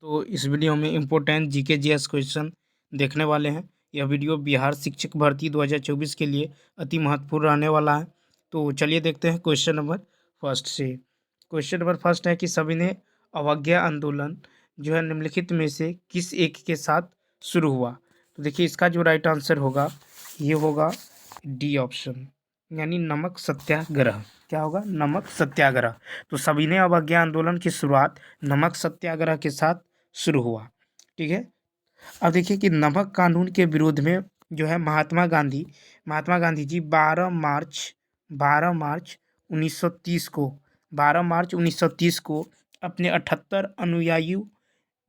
तो इस वीडियो में इम्पोर्टेंट जीके जीएस क्वेश्चन देखने वाले हैं। यह वीडियो बिहार शिक्षक भर्ती 2024 के लिए अति महत्वपूर्ण रहने वाला है। तो चलिए देखते हैं क्वेश्चन नंबर फर्स्ट से। क्वेश्चन नंबर फर्स्ट है कि सविनय अवज्ञा आंदोलन जो है निम्नलिखित में से किस एक के साथ शुरू हुआ। तो देखिए इसका जो राइट आंसर होगा ये होगा डी ऑप्शन, यानी नमक सत्याग्रह। क्या होगा? नमक सत्याग्रह। तो सविनय अवज्ञा आंदोलन की शुरुआत नमक सत्याग्रह के साथ शुरू हुआ। ठीक है। अब देखिए कि नमक कानून के विरोध में जो है महात्मा गांधी जी 12 मार्च 1930 को अपने 78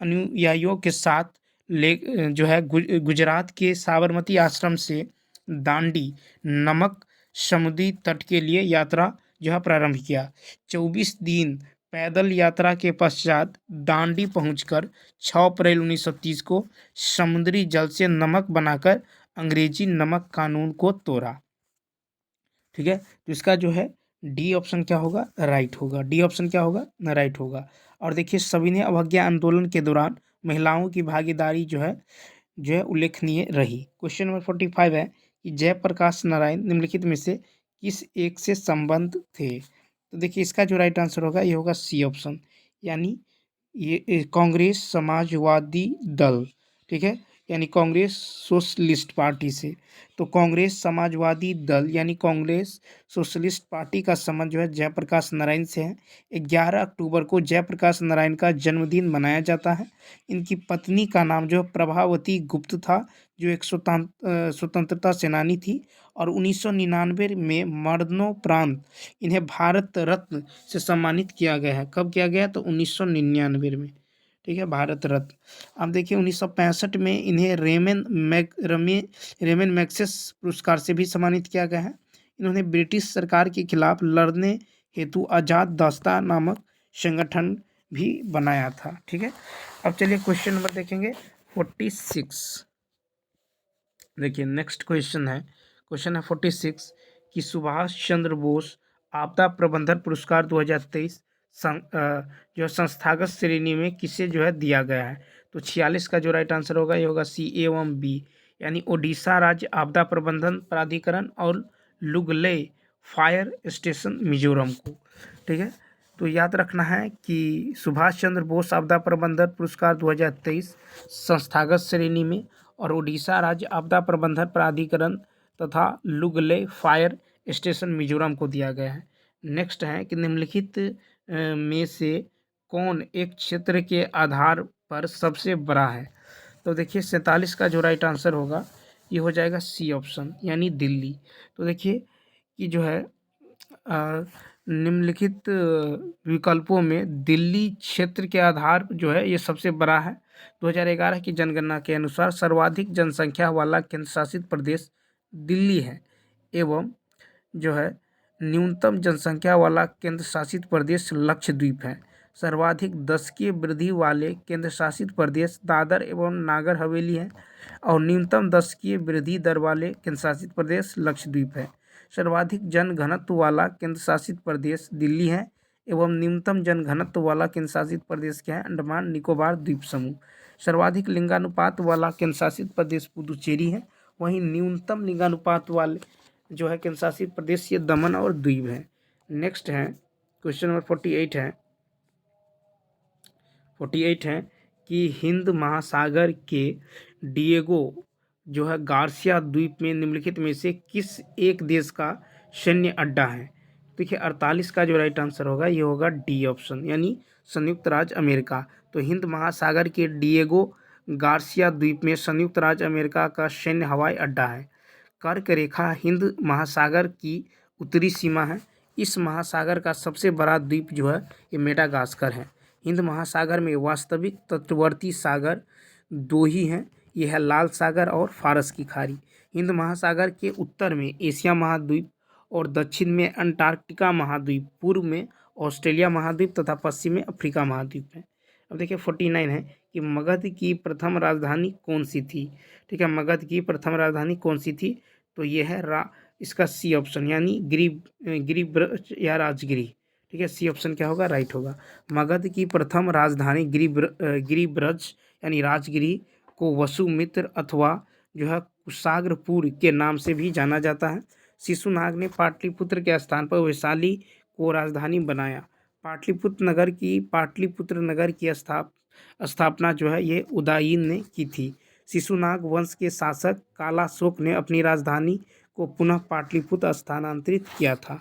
अनुयायियों के साथ ले जो है गुजरात के साबरमती आश्रम से दांडी नमक समुद्री तट के लिए यात्रा जो है प्रारंभ किया। 24 दिन पैदल यात्रा के पश्चात दांडी पहुंचकर 6 अप्रैल 1930 को समुद्री जल से नमक बनाकर अंग्रेजी नमक कानून को तोड़ा। ठीक है। तो इसका जो है डी ऑप्शन क्या होगा? राइट होगा। डी ऑप्शन क्या होगा? राइट होगा। और देखिए सविनय अवज्ञा आंदोलन के दौरान महिलाओं की भागीदारी जो है उल्लेखनीय रही। क्वेश्चन नंबर 45 है कि जयप्रकाश नारायण निम्नलिखित में से किस एक से संबंध थे। तो देखिए इसका जो राइट आंसर होगा ये होगा सी ऑप्शन, यानी ये कांग्रेस समाजवादी दल। ठीक है, यानी कांग्रेस सोशलिस्ट पार्टी से। तो कांग्रेस समाजवादी दल यानी कांग्रेस सोशलिस्ट पार्टी का संबंध जो है जयप्रकाश नारायण से है। 11 अक्टूबर को जयप्रकाश नारायण का जन्मदिन मनाया जाता है। इनकी पत्नी का नाम जो प्रभावती गुप्त था, जो एक स्वतंत्रता सेनानी थी, और 1999 में मरणोपरांत इन्हें भारत रत्न से सम्मानित किया गया है। कब किया गया? तो 1999 में। ठीक है, भारत रत्न। अब देखिए 1965 में इन्हें रेमन मैग्सेस पुरस्कार से भी सम्मानित किया गया है। इन्होंने ब्रिटिश सरकार के खिलाफ लड़ने हेतु आज़ाद दस्ता नामक संगठन भी बनाया था। ठीक है। अब चलिए क्वेश्चन नंबर देखेंगे 46। देखिए नेक्स्ट क्वेश्चन है 46 कि सुभाष चंद्र बोस आपदा प्रबंधन पुरस्कार 2023 जो है संस्थागत श्रेणी में किसे जो है दिया गया है। तो 46 का जो राइट आंसर होगा ये होगा सी एवं बी, यानी ओडिशा राज्य आपदा प्रबंधन प्राधिकरण और लुगले फायर स्टेशन मिजोरम को। ठीक है। तो याद रखना है कि सुभाष चंद्र बोस आपदा प्रबंधन पुरस्कार 2023 संस्थागत श्रेणी में और ओडिशा राज्य आपदा प्रबंधन प्राधिकरण तथा लुगले फायर स्टेशन मिजोरम को दिया गया है। नेक्स्ट है कि निम्नलिखित में से कौन एक क्षेत्र के आधार पर सबसे बड़ा है। तो देखिए 47 का जो राइट आंसर होगा ये हो जाएगा सी ऑप्शन, यानी दिल्ली। तो देखिए कि जो है निम्नलिखित विकल्पों में दिल्ली क्षेत्र के आधार जो है ये सबसे बड़ा है। 2011 की जनगणना के अनुसार सर्वाधिक जनसंख्या वाला केंद्र शासित प्रदेश दिल्ली है एवं जो है न्यूनतम जनसंख्या वाला केंद्र शासित प्रदेश लक्षद्वीप है। सर्वाधिक दशकीय वृद्धि वाले केंद्र शासित प्रदेश दादर एवं नागर हवेली है और न्यूनतम दशकीय वृद्धि दर वाले केंद्र शासित प्रदेश लक्षद्वीप है। सर्वाधिक जनघनत्व वाला केंद्र शासित प्रदेश दिल्ली है एवं न्यूनतम जनघनत्व वाला केंद्र शासित प्रदेश क्या है? अंडमान निकोबार द्वीप समूह। सर्वाधिक लिंगानुपात वाला केंद्र शासित प्रदेश पुदुचेरी है, वहीं न्यूनतम लिंगानुपात वाले जो है केंद्र शासित प्रदेश ये दमन और दीव है। नेक्स्ट है क्वेश्चन नंबर 48 है कि हिंद महासागर के डिएगो जो है गार्सिया द्वीप में निम्नलिखित में से किस एक देश का सैन्य अड्डा है। देखिए 48 का जो राइट आंसर होगा ये होगा डी ऑप्शन, यानी संयुक्त राज्य अमेरिका। तो हिंद महासागर के डिएगो गार्सिया द्वीप में संयुक्त राज्य अमेरिका का सैन्य हवाई अड्डा है। कर्क रेखा हिंद महासागर की उत्तरी सीमा है। इस महासागर का सबसे बड़ा द्वीप जो है ये मेडागास्कर है। हिंद महासागर में वास्तविक तटवर्ती सागर दो ही हैं, ये है लाल सागर और फारस की खाड़ी। हिंद महासागर के उत्तर में एशिया महाद्वीप और दक्षिण में अंटार्कटिका महाद्वीप, पूर्व में ऑस्ट्रेलिया महाद्वीप तथा पश्चिम में अफ्रीका महाद्वीप है। अब देखिए 49 है कि मगध की प्रथम राजधानी कौन सी थी। ठीक है, मगध की प्रथम राजधानी कौन सी थी? तो ये है इसका सी ऑप्शन, यानी गिरिब्रज या राजगिरी। ठीक है, सी ऑप्शन क्या होगा, राइट होगा। मगध की प्रथम राजधानी गिरिब्रज यानी राजगिरी को वसुमित्र अथवा जो है कुशाग्रपुर के नाम से भी जाना जाता है। शिशुनाग ने पाटलिपुत्र के स्थान पर वैशाली को राजधानी बनाया। पाटलिपुत्र नगर की स्थापना जो है ये उदयीन ने की थी। शिशुनाग वंश के शासक कालाशोक ने अपनी राजधानी को पुनः पाटलिपुत्र स्थानांतरित किया था।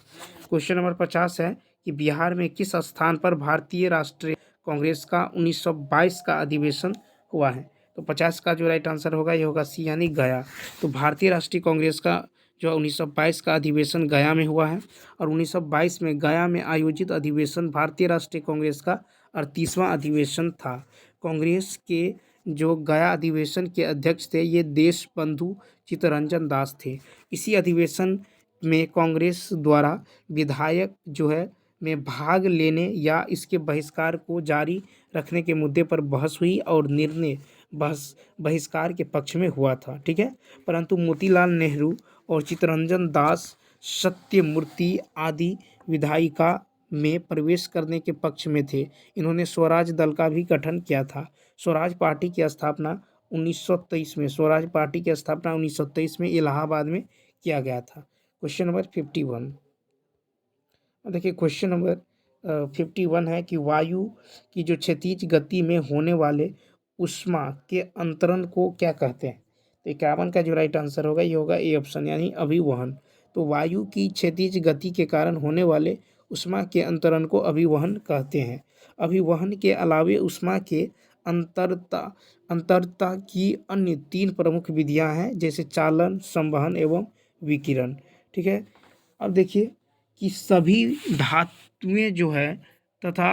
क्वेश्चन नंबर 50 है कि बिहार में किस स्थान पर भारतीय राष्ट्रीय कांग्रेस का 1922 का अधिवेशन हुआ है। तो 50 का जो राइट आंसर होगा ये होगा सी यानी गया। तो भारतीय राष्ट्रीय कांग्रेस का जो 1922 का अधिवेशन गया में हुआ है और 1922 में गया में आयोजित अधिवेशन भारतीय राष्ट्रीय कांग्रेस का 38वां अधिवेशन था। कांग्रेस के जो गया अधिवेशन के अध्यक्ष थे ये देश बंधु चित्तरंजन दास थे। इसी अधिवेशन में कांग्रेस द्वारा विधायक जो है में भाग लेने या इसके बहिष्कार को जारी रखने के मुद्दे पर बहस हुई और निर्णय बहिष्कार के पक्ष में हुआ था। ठीक है, परंतु मोतीलाल नेहरू और चित्तरंजन दास सत्यमूर्ति आदि विधायिका में प्रवेश करने के पक्ष में थे। इन्होंने स्वराज दल का भी गठन किया था। स्वराज पार्टी की स्थापना 1923 में इलाहाबाद में किया गया था। Question number 51। देखिए क्वेश्चन नंबर 51 है कि वायु की जो क्षैतिज गति में होने वाले ऊष्मा के अंतरण को क्या कहते हैं। तो 51 का जो राइट आंसर होगा ये होगा ए ऑप्शन यानी अभिवहन। तो वायु की क्षैतिज गति के कारण होने वाले ऊष्मा के अंतरण को अभिवहन कहते हैं। अभिवहन के अलावे ऊष्मा के अंतरता की अन्य 3 प्रमुख विधियां हैं जैसे चालन, संवहन एवं विकिरण। ठीक है, अब देखिए कि सभी धातुएं जो है तथा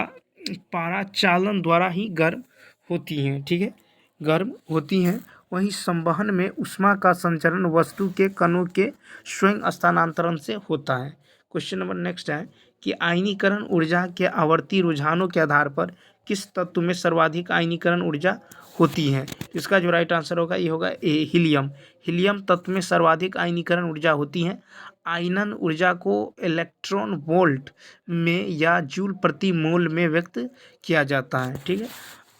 पाराचालन द्वारा ही गर्म होती हैं। ठीक है, गर्म होती हैं। वहीं संवहन में ऊष्मा का संचरण वस्तु के कणों के स्वयं स्थानांतरण से होता है। क्वेश्चन नंबर नेक्स्ट है कि आयनीकरण ऊर्जा के आवर्ती रुझानों के आधार पर किस तत्व में सर्वाधिक आयनीकरण ऊर्जा होती है। इसका जो राइट आंसर होगा ये होगा ए हीलियम। हीलियम तत्व में सर्वाधिक आयनीकरण ऊर्जा होती है। आयनन ऊर्जा को इलेक्ट्रॉन वोल्ट में या जूल प्रति मोल में व्यक्त किया जाता है। ठीक है,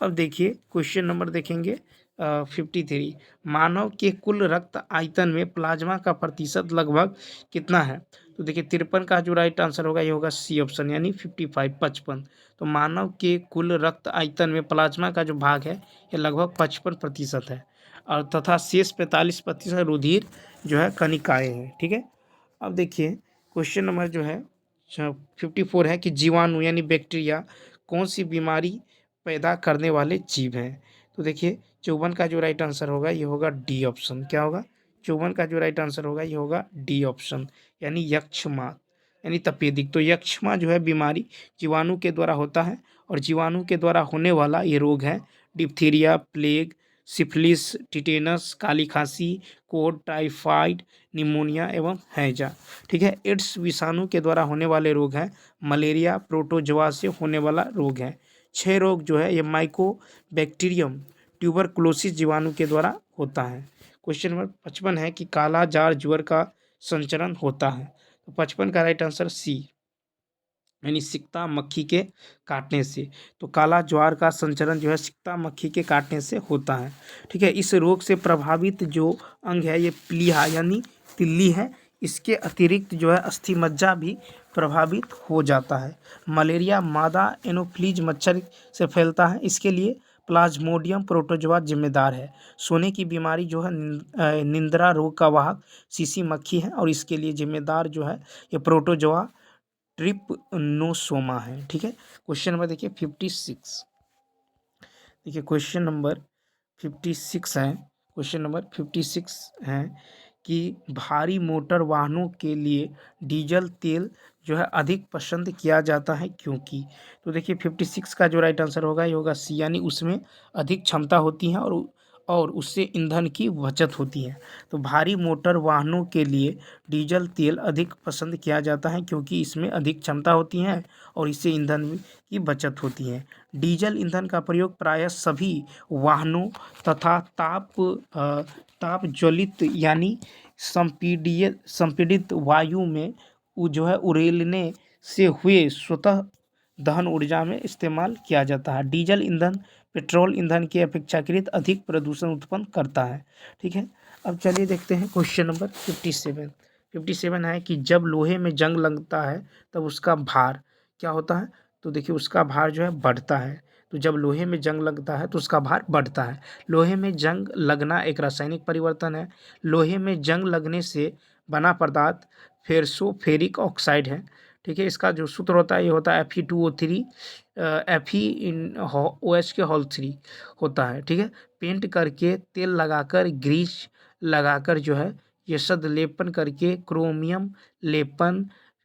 अब देखिए क्वेश्चन नंबर देखेंगे 53। मानव के कुल रक्त आयतन में प्लाज्मा का प्रतिशत लगभग कितना है। तो देखिए 53 का जो राइट आंसर होगा ये होगा सी ऑप्शन यानी 55। तो मानव के कुल रक्त आयतन में प्लाज्मा का जो भाग है ये लगभग 55% है और तथा शेष 45% रुधिर जो है कणिकाएं हैं। ठीक है, अब देखिए क्वेश्चन नंबर जो है 54 है कि जीवाणु यानी बैक्टीरिया कौन सी बीमारी पैदा करने वाले जीव हैं। तो देखिए 54 का जो राइट आंसर होगा ये होगा डी ऑप्शन। क्या होगा, 54 का जो राइट आंसर होगा ये होगा डी ऑप्शन यानी यक्षमा यानी तपेदिक। तो यक्षमा जो है बीमारी जीवाणु के द्वारा होता है और जीवाणु के द्वारा होने वाला ये रोग है डिप्थीरिया, प्लेग, सिफिलिस, टिटेनस, काली खांसी, कोड, टाइफाइड, निमोनिया एवं हैजा। ठीक है, एड्स विषाणु के द्वारा होने वाले रोग हैं। मलेरिया प्रोटोजोआ से होने वाला रोग है। 6 रोग जो है ये माइकोबैक्टीरियम ट्यूबरकुलोसिस जीवाणु के द्वारा होता है। क्वेश्चन नंबर 55 है कि काला जार ज्वर का संचरण होता है। तो 55 का राइट आंसर सी यानी सिकता मक्खी के काटने से। तो काला ज्वार का संचरण जो है सिकता मक्खी के काटने से होता है। ठीक है, इस रोग से प्रभावित जो अंग है ये प्लीहा यानी तिल्ली है। इसके अतिरिक्त जो है अस्थि मज्जा भी प्रभावित हो जाता है। मलेरिया मादा एनोफ्लीज मच्छर से फैलता है। इसके लिए प्लाज्मोडियम प्रोटोजोआ जिम्मेदार है। सोने की बीमारी जो है निंद्रा रोग का वाहक सीसी मक्खी है और इसके लिए जिम्मेदार जो है ये प्रोटोजोआ ट्रिपनोसोमा है। ठीक है, क्वेश्चन नंबर देखिए 56। देखिए क्वेश्चन नंबर 56 है। क्वेश्चन नंबर 56 है कि भारी मोटर वाहनों के लिए डीजल तेल जो है अधिक पसंद किया जाता है क्योंकि। तो देखिए 56 का जो राइट आंसर होगा ये होगा सी यानी उसमें अधिक क्षमता होती है और उससे ईंधन की बचत होती है। तो भारी मोटर वाहनों के लिए डीजल तेल अधिक पसंद किया जाता है क्योंकि इसमें अधिक क्षमता होती है और इससे ईंधन की बचत होती है। डीजल ईंधन का प्रयोग प्रायः सभी वाहनों तथा ताप ज्वलित यानी संपीडित वायु में जो है उड़ेलने से हुए स्वतः दहन ऊर्जा में इस्तेमाल किया जाता है। डीजल ईंधन पेट्रोल ईंधन की अपेक्षाकृत अधिक प्रदूषण उत्पन्न करता है। ठीक है, अब चलिए देखते हैं क्वेश्चन नंबर 57। 57 है कि जब लोहे में जंग लगता है तब उसका भार क्या होता है? तो देखिए उसका भार जो है बढ़ता है। तो जब लोहे में जंग लगता है तो उसका भार बढ़ता है। लोहे में जंग लगना एक रासायनिक परिवर्तन है। लोहे में जंग लगने से बना पदार्थ फेरिक ऑक्साइड है। ठीक है, इसका जो सूत्र होता है ये होता है Fe2O3 FeOH के होल 3 होता है। ठीक है, पेंट करके तेल लगाकर ग्रीस लगाकर जो है ये शब्द लेपन करके क्रोमियम लेपन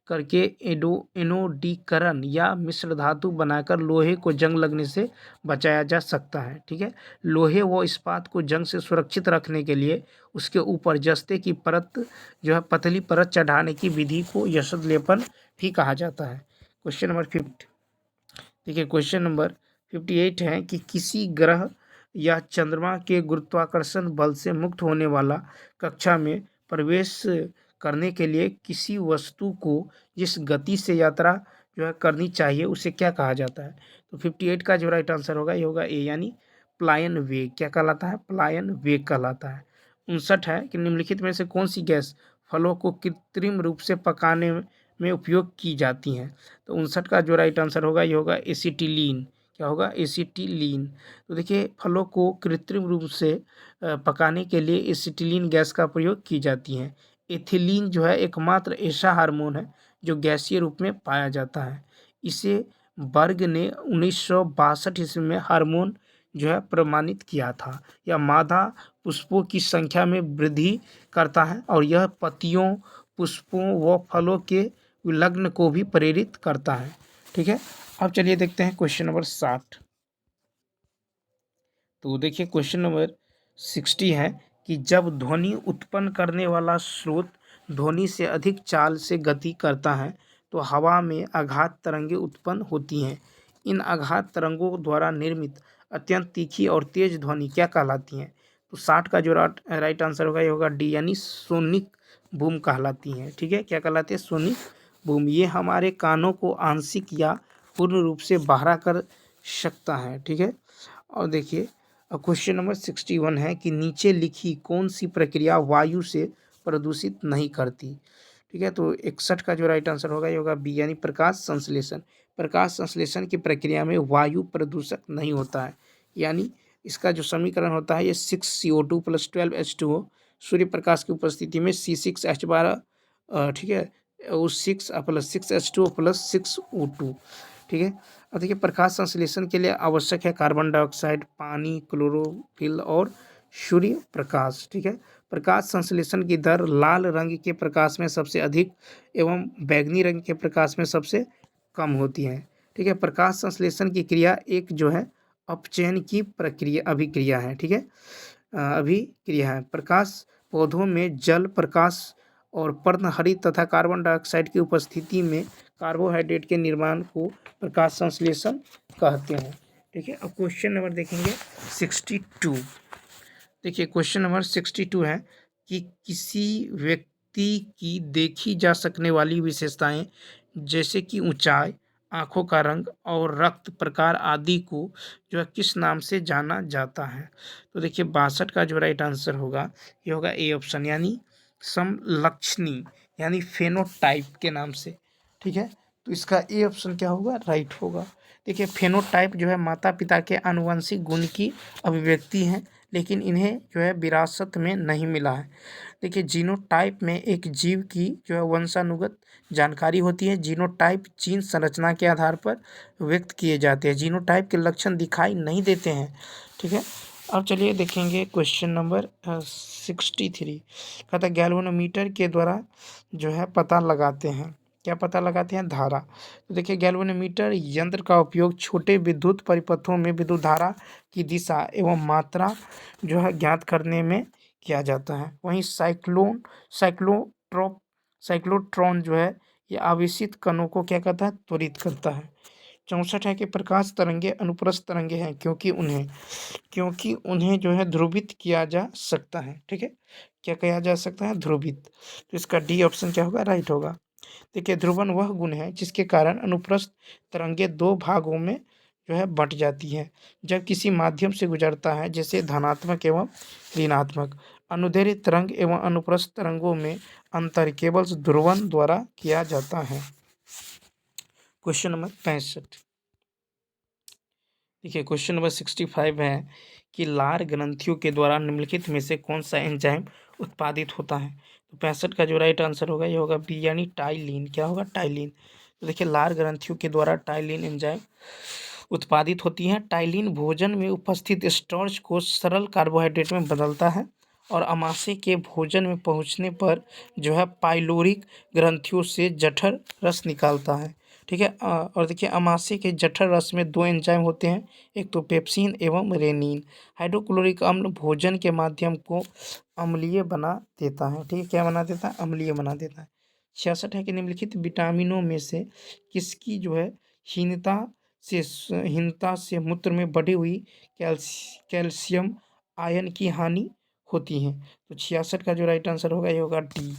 करके एनोडीकरण या मिश्र धातु बनाकर लोहे को जंग लगने से बचाया जा सकता है। ठीक है, लोहे व इस्पात को जंग से सुरक्षित रखने के लिए उसके ऊपर जस्ते की परत जो है पतली परत चढ़ाने की विधि को यशद लेपन भी कहा जाता है। Question number 50। देखिए क्वेश्चन नंबर 58 है कि किसी ग्रह या चंद्रमा के गुरुत्वाकर्षण बल से मुक्त होने वाला कक्षा में प्रवेश करने के लिए किसी वस्तु को जिस गति से यात्रा जो है करनी चाहिए उसे क्या कहा जाता है? तो 58 का जो राइट आंसर होगा ये होगा ए, यानी प्लायन वेग। क्या कहलाता है? प्लायन वेग कहलाता है। 59 है कि निम्नलिखित में से कौन सी गैस फलों को कृत्रिम रूप से पकाने में उपयोग की जाती हैं? तो 59 का जो राइट आंसर होगा ये होगा एसिटिलीन। क्या होगा? एसिटिलीन। तो देखिए फलों को कृत्रिम रूप से पकाने के लिए एसिटिलीन गैस का प्रयोग की जाती है। एथिलीन जो है एकमात्र ऐसा हार्मोन है जो गैसीय रूप में पाया जाता है। इसे बर्ग ने 1962 ईस्वी में हार्मोन जो है प्रमाणित किया था। यह मादा पुष्पों की संख्या में वृद्धि करता है और यह पत्तियों पुष्पों व फलों के विलग्न को भी प्रेरित करता है। ठीक है, अब चलिए देखते हैं क्वेश्चन नंबर 60। तो देखिए क्वेश्चन नंबर 60 है कि जब ध्वनि उत्पन्न करने वाला स्रोत ध्वनि से अधिक चाल से गति करता है तो हवा में आघात तरंगें उत्पन्न होती हैं। इन आघात तरंगों द्वारा निर्मित अत्यंत तीखी और तेज ध्वनि क्या कहलाती हैं? तो 60 का जो राइट आंसर होगा ये होगा डी, यानी सोनिक बूम कहलाती हैं। ठीक है, क्या कहलाती है? Sonic boom. ये हमारे कानों को आंशिक या पूर्ण रूप से बहरा कर सकता है। ठीक है, और देखिए क्वेश्चन नंबर 61 है कि नीचे लिखी कौन सी प्रक्रिया वायु से प्रदूषित नहीं करती? ठीक है, तो 61 का जो राइट आंसर होगा ये होगा बी, यानी प्रकाश संश्लेषण। प्रकाश संश्लेषण की प्रक्रिया में वायु प्रदूषक नहीं होता है। यानी इसका जो समीकरण होता है ये 6CO2 + 12H2O सूर्य प्रकाश की उपस्थिति में C6H12 ठीक है, उस 6 + 6H2O + 6O2। ठीक है, और देखिए प्रकाश संश्लेषण के लिए आवश्यक है कार्बन डाइऑक्साइड, पानी, क्लोरोफिल और सूर्य प्रकाश। ठीक है, प्रकाश संश्लेषण की दर लाल रंग के प्रकाश में सबसे अधिक एवं बैंगनी रंग के प्रकाश में सबसे कम होती है। ठीक है, प्रकाश संश्लेषण की क्रिया एक जो है अपचयन की प्रक्रिया अभिक्रिया है। ठीक है, अभिक्रिया है। प्रकाश पौधों में जल प्रकाश और पर्णहरित तथा कार्बन डाइऑक्साइड की उपस्थिति में कार्बोहाइड्रेट के निर्माण को प्रकाश संश्लेषण कहते हैं। ठीक है, अब क्वेश्चन नंबर देखेंगे 62। देखिए क्वेश्चन नंबर 62 है कि किसी व्यक्ति की देखी जा सकने वाली विशेषताएं जैसे कि ऊंचाई, आँखों का रंग और रक्त प्रकार आदि को जो है किस नाम से जाना जाता है? तो देखिए 62 का जो राइट आंसर होगा ये होगा ए ऑप्शन, यानी समलक्षणी, यानी फेनोटाइप के नाम से। ठीक है, तो इसका ए ऑप्शन क्या होगा? राइट होगा। देखिए फेनोटाइप जो है माता पिता के आनुवंशिक गुण की अभिव्यक्ति है, लेकिन इन्हें जो है विरासत में नहीं मिला है। देखिए जीनोटाइप में एक जीव की जो है वंशानुगत जानकारी होती है। जीनोटाइप जीन संरचना के आधार पर व्यक्त किए जाते हैं। जीनोटाइप के लक्षण दिखाई नहीं देते हैं। ठीक है, अब चलिए देखेंगे क्वेश्चन नंबर 63। कहता है गैल्वेनोमीटर के द्वारा जो है पता लगाते हैं, क्या पता लगाते हैं? धारा। तो देखिए गैल्वेनोमीटर यंत्र का उपयोग छोटे विद्युत परिपथों में विद्युत धारा की दिशा एवं मात्रा जो है ज्ञात करने में किया जाता है। वहीं साइक्लोट्रॉन जो है ये आवेशित कणों को क्या करता है? त्वरित करता है। 64 है कि प्रकाश तरंगे अनुप्रस्थ तरंगे हैं क्योंकि उन्हें जो है ध्रुवित किया जा सकता है। ठीक है, क्या किया जा सकता है? ध्रुवित। तो इसका डी ऑप्शन क्या होगा? राइट होगा। देखिए ध्रुवन वह गुण है जिसके कारण अनुप्रस्थ तरंगे दो भागों में जो है बंट जाती है जब किसी माध्यम से गुजरता है, जैसे धनात्मक एवं ऋणात्मक। अनुदैर्ध्य तरंग एवं अनुप्रस्थ तरंगों में अंतर केवल ध्रुवन द्वारा किया जाता है। Question number 65। देखिए क्वेश्चन नंबर 65 है कि लार ग्रंथियों के द्वारा निम्नलिखित में से कौन सा एंजाइम उत्पादित होता है। तो 65 का जो राइट आंसर होगा ये होगा बी, यानी टाइलिन। क्या होगा? टाइलिन। तो देखिए लार ग्रंथियों के द्वारा टाइलिन एंजाइम उत्पादित होती है। टाइलिन भोजन में उपस्थित स्टार्च को सरल कार्बोहाइड्रेट में बदलता है और अमाशय के भोजन में पहुंचने पर जो है पाइलोरिक ग्रंथियों से जठर रस निकालता है। ठीक है। और देखिए अमाशय के जठर रस में दो एंजाइम होते हैं, एक तो पेप्सिन एवं रेनिन। हाइड्रोक्लोरिक अम्ल भोजन के माध्यम को अम्लीय बना देता है। ठीक है, क्या बना देता है? अम्लीय बना देता है। 66 है कि निम्नलिखित विटामिनों में से किसकी जो है हीनता से मूत्र में बढ़ी हुई कैल्शियम आयन की हानि होती है। तो 66 का जो राइट आंसर होगा ये होगा डी।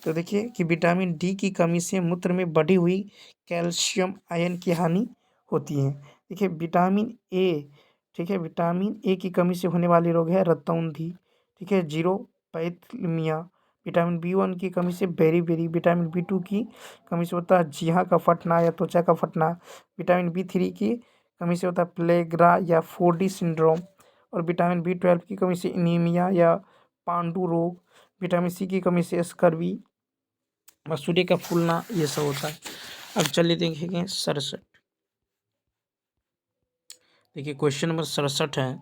तो देखिए कि विटामिन डी की कमी से मूत्र में बढ़ी हुई कैल्शियम आयन की हानि होती है। देखिए विटामिन ए, ठीक है, विटामिन ए की कमी से होने वाली रोग है रतौंधी। ठीक है, जीरोपैथीमिया। विटामिन बी1 की कमी से बेरी, विटामिन बी2 की कमी से होता है जीहा का फटना या त्वचा का फटना। विटामिन बी3 की कमी से होता है प्लेग्रा या 4D सिंड्रोम। और विटामिन बी12 की कमी से एनीमिया या पांडु रोग। विटामिन सी की कमी से स्कर्वी, मसूड़े का फूलना, ये सब होता है। अब चलिए देखेंगे 67। देखिए क्वेश्चन नंबर 67 है।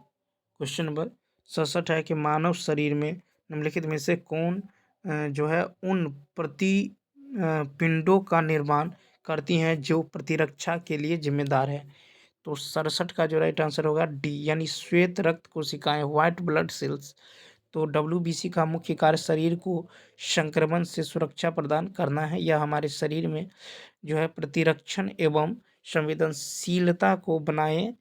क्वेश्चन नंबर 67 है कि मानव शरीर में निम्नलिखित में से कौन जो है उन पिंडों का निर्माण करती हैं जो प्रतिरक्षा के लिए जिम्मेदार है। तो 67 का जो राइट आंसर होगा डी, यानी श्वेत रक्त कोशिकाएं, व्हाइट ब्लड सेल्स। तो WBC का मुख्य कार्य शरीर को संक्रमण से सुरक्षा प्रदान करना है। यह हमारे शरीर में जो है प्रतिरक्षण एवं संवेदनशीलता को बनाए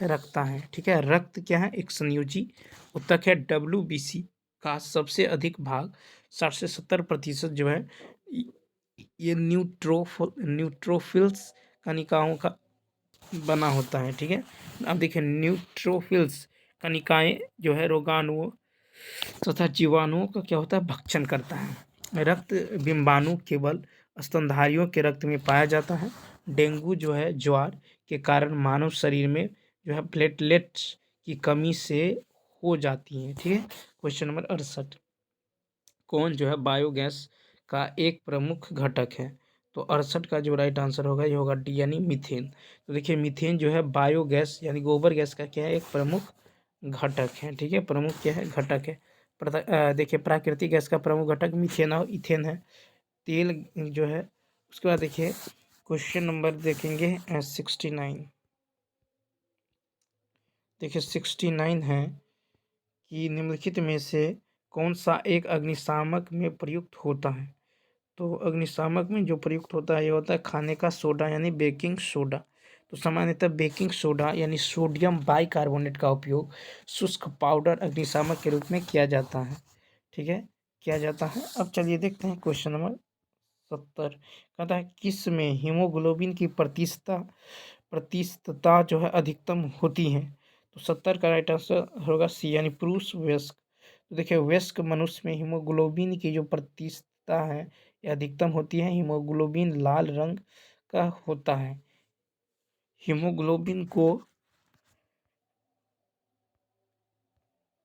रखता है। ठीक है, रक्त क्या है? एक संयोजी ऊतक है। WBC का सबसे अधिक भाग 60 से 70% जो है ये न्यूट्रोफिल्स कनिकाओं का बना होता है। ठीक है, अब देखिए न्यूट्रोफिल्स कनिकाएं जो है रोगाणुओं तथा जीवाणुओं का क्या होता है? भक्षण करता है। रक्त बिंबाणु केवल स्तनधारियों के रक्त में पाया जाता है। डेंगू जो है ज्वार के कारण मानव शरीर में जो है प्लेटलेट्स की कमी से हो जाती है। ठीक है, क्वेश्चन नंबर 68। कौन जो है बायोगैस का एक प्रमुख घटक है? तो 68 का जो राइट आंसर होगा ये होगा डी, यानी मीथेन। तो देखिए मीथेन जो है बायोगैस यानी गोबर गैस का क्या है? एक प्रमुख घटक है। ठीक है, प्रमुख क्या है? घटक है। देखिए प्राकृतिक गैस का प्रमुख घटक मीथेन और इथेन है। तेल जो है, उसके बाद देखिए क्वेश्चन नंबर देखेंगे 69। देखिए 69 है कि निम्नलिखित में से कौन सा एक अग्निशामक में प्रयुक्त होता है? तो अग्निशामक में जो प्रयुक्त होता है ये होता है खाने का सोडा, यानी बेकिंग सोडा। तो सामान्यतः बेकिंग सोडा यानी सोडियम बाइकार्बोनेट का उपयोग शुष्क पाउडर अग्निशामक के रूप में किया जाता है। ठीक है, किया जाता है। अब चलिए देखते हैं क्वेश्चन नंबर 70। कहता है किस में हीमोग्लोबिन की प्रतिशतता जो है अधिकतम होती है? तो 70 का राइट आंसर होगा सी, यानी पुरुष वयस्क। तो देखिए वयस्क मनुष्य में हीमोग्लोबिन की जो प्रतिशतता है ये अधिकतम होती है। हीमोग्लोबिन लाल रंग का होता है। हीमोग्लोबिन को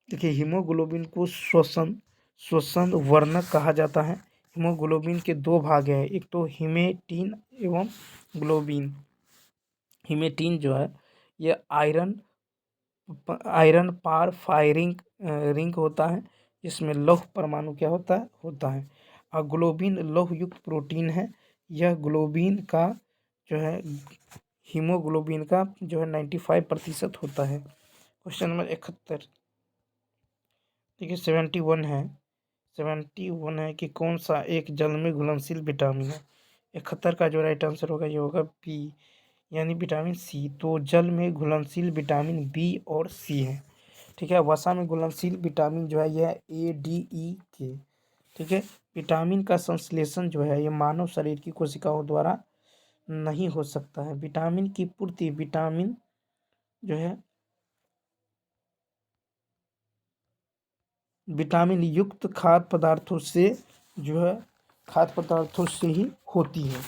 देखिए हीमोग्लोबिन को श्वसन वर्णक कहा जाता है। हीमोग्लोबिन के दो भाग हैं, एक तो हिमेटिन एवं ग्लोबिन। हिमेटिन जो है ये आयरन पार फायरिंग रिंग होता है, जिसमें लौह परमाणु क्या होता है। और ग्लोबिन लौह युक्त प्रोटीन है। यह ग्लोबिन का जो है हीमोग्लोबिन का जो है 95% होता है। Question number 71। देखिए 71 है कि कौन सा एक जल में घुलनशील विटामिन है? 71 का जो राइट आंसर होगा ये होगा बी, यानी विटामिन सी। तो जल में घुलनशील विटामिन बी और सी है। ठीक है, वसा में घुलनशील विटामिन जो है यह A, D, E, K। ठीक है। विटामिन का संश्लेषण जो है ये मानव शरीर की कोशिकाओं द्वारा नहीं हो सकता है। विटामिन की पूर्ति विटामिन जो है विटामिन युक्त खाद्य पदार्थों से जो है खाद्य पदार्थों से ही होती है,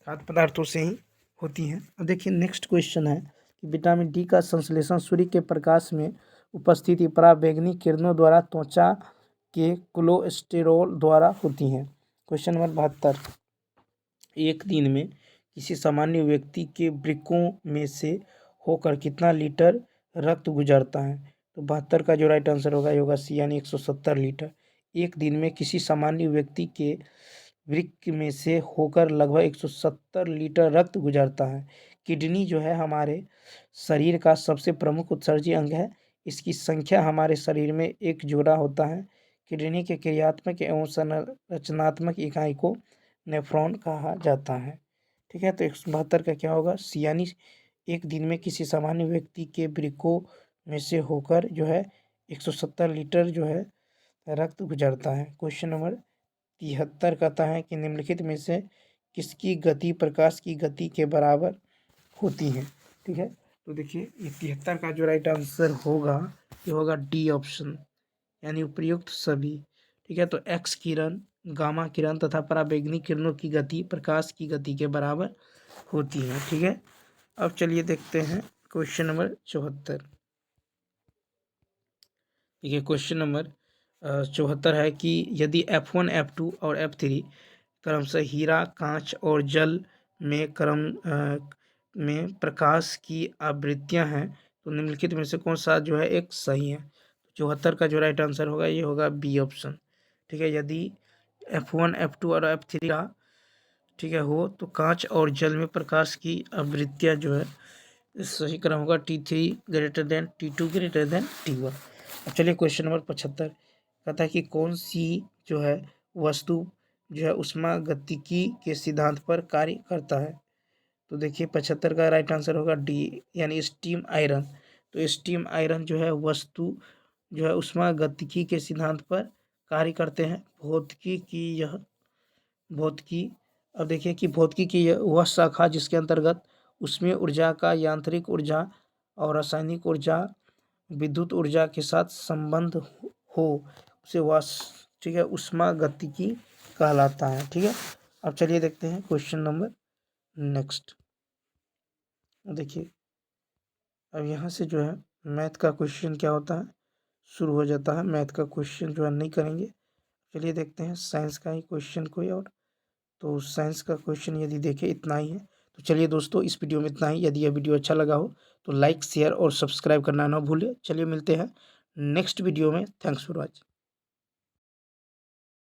खाद्य पदार्थों से ही होती है। अब देखिए नेक्स्ट क्वेश्चन है कि विटामिन डी का संश्लेषण सूर्य के प्रकाश में उपस्थिति पराबैंगनी किरणों द्वारा त्वचा के कोलेस्टेरॉल द्वारा होती हैं। क्वेश्चन नंबर 72, एक दिन में किसी सामान्य व्यक्ति के वृक्कों में से होकर कितना लीटर रक्त गुजरता है? तो 72 का जो राइट आंसर होगा ये होगा सी यानी 170 लीटर। एक दिन में किसी सामान्य व्यक्ति के वृक्क में से होकर लगभग 170 लीटर रक्त गुजरता है। किडनी जो है हमारे शरीर का सबसे प्रमुख उत्सर्जी अंग है। इसकी संख्या हमारे शरीर में एक जोड़ा होता है। किडनी के क्रियात्मक एवं संरचनात्मक इकाई को नेफ्रॉन कहा जाता है। ठीक है, तो 172 का क्या होगा सी यानी एक दिन में किसी सामान्य व्यक्ति के वृक्कों में से होकर जो है 170 लीटर जो है रक्त गुजरता है। क्वेश्चन नंबर 73 कहता है कि निम्नलिखित में से किसकी गति प्रकाश की गति के बराबर होती है? ठीक है, तो देखिए ये 73 का जो राइट आंसर होगा ये होगा डी ऑप्शन यानी उपयुक्त सभी। ठीक है, तो एक्स किरण, गामा किरण तथा पराबैंगनी किरणों की गति प्रकाश की गति के बराबर होती है। ठीक है, अब चलिए देखते हैं क्वेश्चन नंबर 74। ठीक है, क्वेश्चन नंबर 74 है कि यदि F1, F2 और F3 क्रमशः हीरा, कांच और जल में में प्रकाश की आवृत्तियां हैं तो निम्नलिखित में से कौन सा जो है एक सही है? 74 का जो राइट आंसर होगा ये होगा बी ऑप्शन। ठीक है, यदि F1, F2 और F3 का ठीक है हो तो कांच और जल में प्रकाश की आवृत्तियां जो है सही क्रम होगा T3 greater than T2 greater than T1। अब चलिए क्वेश्चन नंबर 75 कहता है कि कौन सी जो है वस्तु जो है ऊष्मागतिकी के सिद्धांत पर कार्य करता है? तो देखिए 75 का राइट आंसर होगा डी यानी स्टीम आयरन। तो स्टीम आयरन जो है वस्तु जो है ऊष्मागतिकी के सिद्धांत पर कार्य करते हैं। भौतिकी अब देखिए कि भौतिकी की वह शाखा जिसके अंतर्गत उसमें ऊर्जा का यांत्रिक ऊर्जा और रासायनिक ऊर्जा विद्युत ऊर्जा के साथ संबंध हो उसे ठीक है ऊष्मागतिकी कहलाता है। ठीक है, अब चलिए देखते हैं क्वेश्चन नंबर नेक्स्ट। देखिए अब यहाँ से जो है मैथ का क्वेश्चन क्या होता है शुरू हो जाता है। मैथ का क्वेश्चन जो है नहीं करेंगे, चलिए देखते हैं साइंस का ही क्वेश्चन कोई और। तो साइंस का क्वेश्चन यदि देखें इतना ही है। तो चलिए दोस्तों इस वीडियो में इतना ही। यदि यह वीडियो अच्छा लगा हो तो लाइक शेयर और सब्सक्राइब करना ना भूलें। चलिए मिलते हैं नेक्स्ट वीडियो में। Thanks for watching.